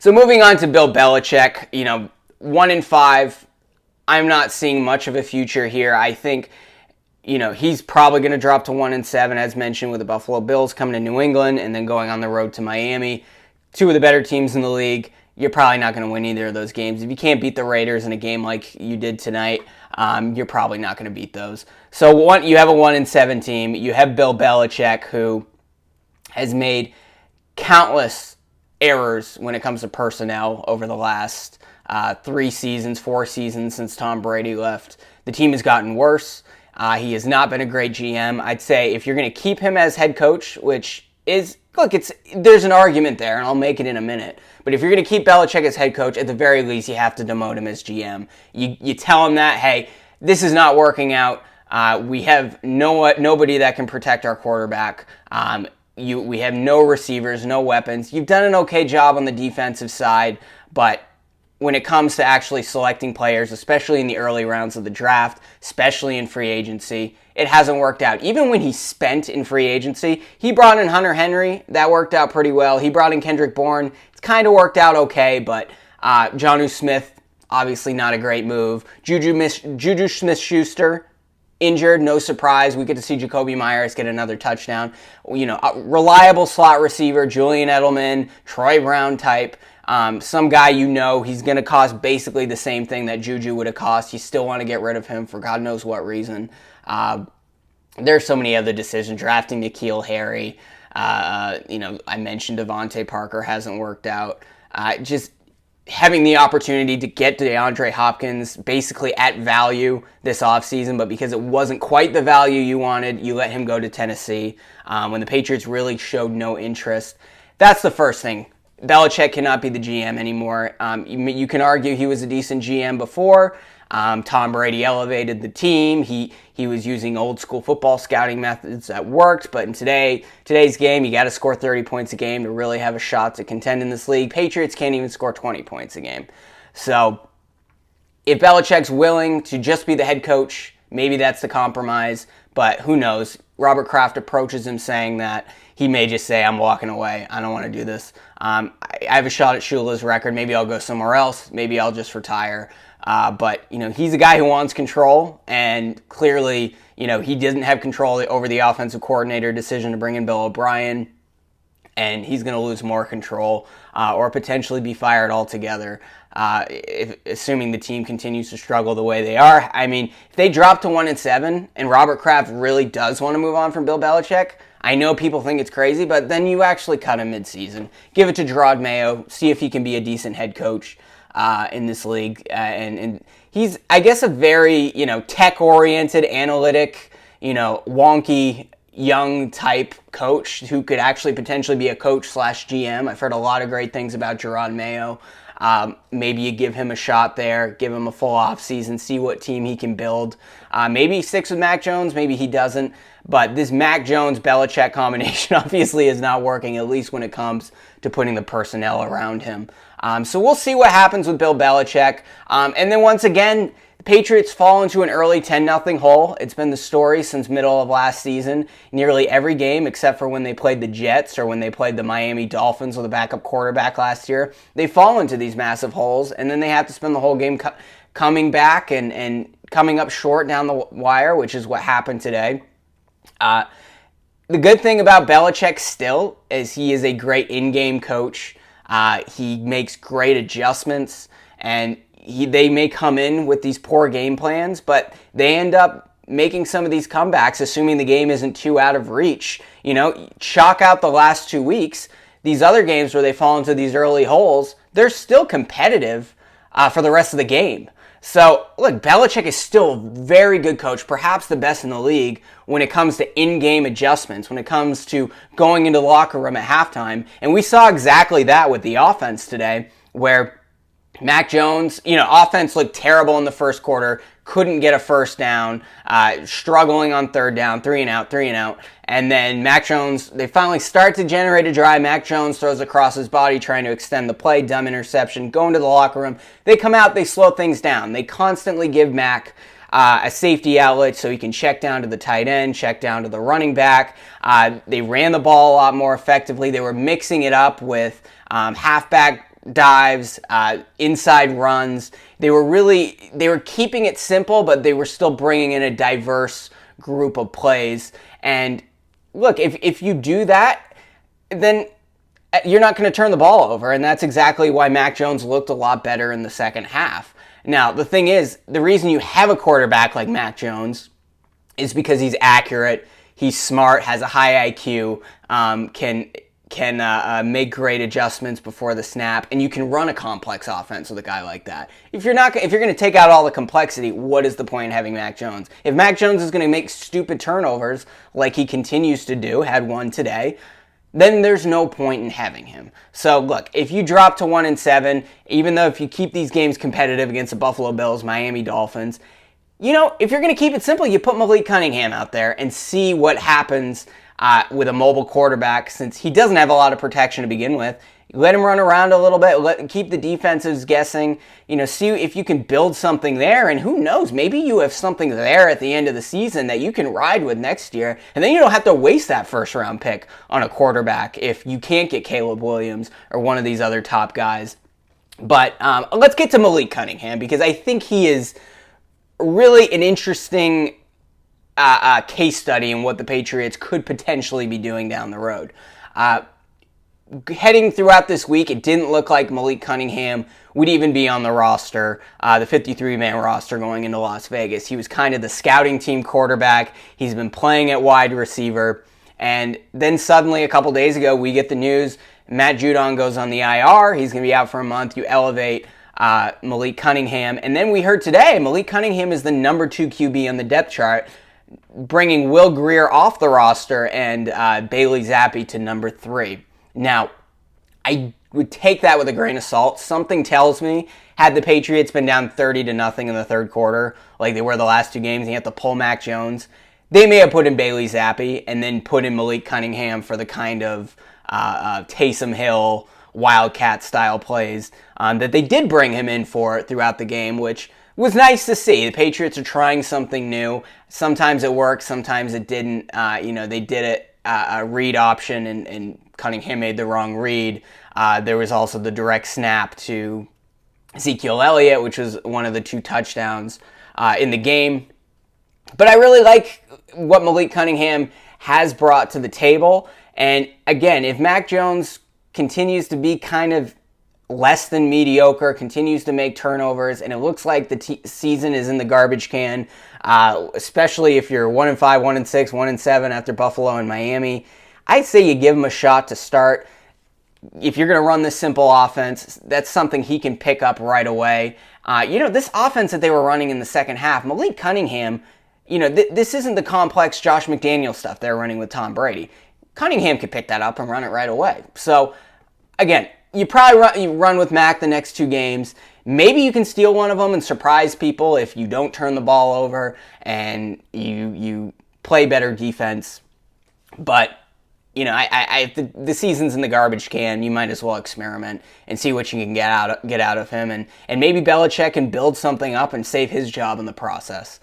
So moving on to Bill Belichick, 1-5. I'm not seeing much of a future here. I think, he's probably going to drop to 1-7, as mentioned, with the Buffalo Bills coming to New England and then going on the road to Miami. Two of the better teams in the league. You're probably not going to win either of those games. If you can't beat the Raiders in a game like you did tonight, you're probably not going to beat those. So you have a 1-7 team. You have Bill Belichick, who has made countless errors when it comes to personnel over the last 4 seasons since Tom Brady left. The team has gotten worse. He has not been a great GM. I'd say if you're going to keep him as head coach, which is, there's an argument there, and I'll make it in a minute. But if you're going to keep Belichick as head coach, at the very least, you have to demote him as GM. You tell him that, hey, this is not working out. We have nobody that can protect our quarterback. We have no receivers, no weapons. You've done an okay job on the defensive side, but when it comes to actually selecting players, especially in the early rounds of the draft, especially in free agency, it hasn't worked out. Even when he spent in free agency, he brought in Hunter Henry. That worked out pretty well. He brought in Kendrick Bourne. It's kind of worked out okay, but Jonnu Smith, obviously not a great move. Juju Smith-Schuster, injured, no surprise. We get to see Jacoby Myers get another touchdown. A reliable slot receiver, Julian Edelman, Troy Brown type. Some guy he's going to cost basically the same thing that Juju would have cost. You still want to get rid of him for God knows what reason. There's so many other decisions. Drafting N'Keal Harry. I mentioned Devontae Parker hasn't worked out. Just having the opportunity to get DeAndre Hopkins basically at value this offseason, but because it wasn't quite the value you wanted, you let him go to Tennessee when the Patriots really showed no interest. That's the first thing. Belichick cannot be the GM anymore. You can argue he was a decent GM before. Tom Brady elevated the team. He was using old school football scouting methods that worked, but in today's game, you got to score 30 points a game to really have a shot to contend in this league. Patriots can't even score 20 points a game. So if Belichick's willing to just be the head coach, maybe that's the compromise, but who knows? Robert Kraft approaches him saying that he may just say, I'm walking away. I don't want to do this. I have a shot at Shula's record. Maybe I'll go somewhere else. Maybe I'll just retire. But he's a guy who wants control, and clearly, he doesn't have control over the offensive coordinator decision to bring in Bill O'Brien, and he's going to lose more control or potentially be fired altogether, assuming the team continues to struggle the way they are. I mean, if they drop to 1-7 and Robert Kraft really does want to move on from Bill Belichick, I know people think it's crazy, but then you actually cut him midseason. Give it to Gerard Mayo, see if he can be a decent head coach in this league. And he's, I guess, a very, tech-oriented, analytic, wonky, young type coach who could actually potentially be a coach/GM. I've heard a lot of great things about Gerard Mayo. Maybe you give him a shot there, give him a full offseason, see what team he can build. Maybe he sticks with Mac Jones, maybe he doesn't. But this Mac Jones-Belichick combination obviously is not working, at least when it comes to putting the personnel around him. So we'll see what happens with Bill Belichick. And then once again, the Patriots fall into an early 10-0 hole. It's been the story since middle of last season. Nearly every game, except for when they played the Jets or when they played the Miami Dolphins with a backup quarterback last year, they fall into these massive holes, and then they have to spend the whole game coming back and coming up short down the wire, which is what happened today. The good thing about Belichick still is he is a great in-game coach. He makes great adjustments, and they may come in with these poor game plans, but they end up making some of these comebacks, assuming the game isn't too out of reach. Chalk out the last 2 weeks. These other games where they fall into these early holes, they're still competitive for the rest of the game. So, look, Belichick is still a very good coach, perhaps the best in the league when it comes to in-game adjustments, when it comes to going into the locker room at halftime. And we saw exactly that with the offense today, where Mac Jones, offense looked terrible in the first quarter, couldn't get a first down, struggling on third down, 3 and out. And then Mac Jones, they finally start to generate a drive. Mac Jones throws across his body trying to extend the play, dumb interception, go into the locker room. They come out, they slow things down. They constantly give Mac a safety outlet so he can check down to the tight end, check down to the running back. They ran the ball a lot more effectively. They were mixing it up with halfback dives, inside runs. They were keeping it simple, but they were still bringing in a diverse group of plays. And look, if you do that, then you're not going to turn the ball over, and that's exactly why Mac Jones looked a lot better in the second half. Now, the thing is, the reason you have a quarterback like Mac Jones is because he's accurate, he's smart, has a high IQ, can make great adjustments before the snap, and you can run a complex offense with a guy like that. If you're going to take out all the complexity, what is the point in having Mac Jones? If Mac Jones is going to make stupid turnovers like he continues to do, had one today, then there's no point in having him. So look, if you drop to 1-7, even though if you keep these games competitive against the Buffalo Bills, Miami Dolphins, if you're going to keep it simple, you put Malik Cunningham out there and see what happens with a mobile quarterback, since he doesn't have a lot of protection to begin with. Let him run around a little bit. Keep the defenses guessing. See if you can build something there. And who knows? Maybe you have something there at the end of the season that you can ride with next year. And then you don't have to waste that first-round pick on a quarterback if you can't get Caleb Williams or one of these other top guys. But let's get to Malik Cunningham, because I think he is really an interesting case study in what the Patriots could potentially be doing down the road. Heading throughout this week, it didn't look like Malik Cunningham would even be on the roster, the 53-man roster going into Las Vegas. He was kind of the scouting team quarterback. He's been playing at wide receiver. And then suddenly, a couple days ago, we get the news, Matt Judon goes on the IR. He's going to be out for a month. You elevate Malik Cunningham. And then we heard today, Malik Cunningham is the number 2 QB on the depth chart, bringing Will Grier off the roster and Bailey Zappi to number 3. Now, I would take that with a grain of salt. Something tells me, had the Patriots been down 30-0 in the third quarter, like they were the last 2 games, and you have to pull Mac Jones, they may have put in Bailey Zappi and then put in Malik Cunningham for the kind of Taysom Hill, Wildcat-style plays that they did bring him in for throughout the game, which was nice to see. The Patriots are trying something new. Sometimes it worked, sometimes it didn't. They did it a read option, and Cunningham made the wrong read. There was also the direct snap to Ezekiel Elliott, which was one of the 2 touchdowns in the game. But I really like what Malik Cunningham has brought to the table. And again, if Mac Jones continues to be kind of less than mediocre, continues to make turnovers, and it looks like the season is in the garbage can, especially if you're 1-5, 1-6, 1-7 after Buffalo and Miami, I'd say you give him a shot to start. If you're going to run this simple offense, that's something he can pick up right away. This offense that they were running in the second half, Malik Cunningham, this isn't the complex Josh McDaniels stuff they're running with Tom Brady. Cunningham could pick that up and run it right away. So, again, you probably run with Mac the next 2 games. Maybe you can steal one of them and surprise people if you don't turn the ball over and you play better defense. But the season's in the garbage can. You might as well experiment and see what you can get out of him, and maybe Belichick can build something up and save his job in the process.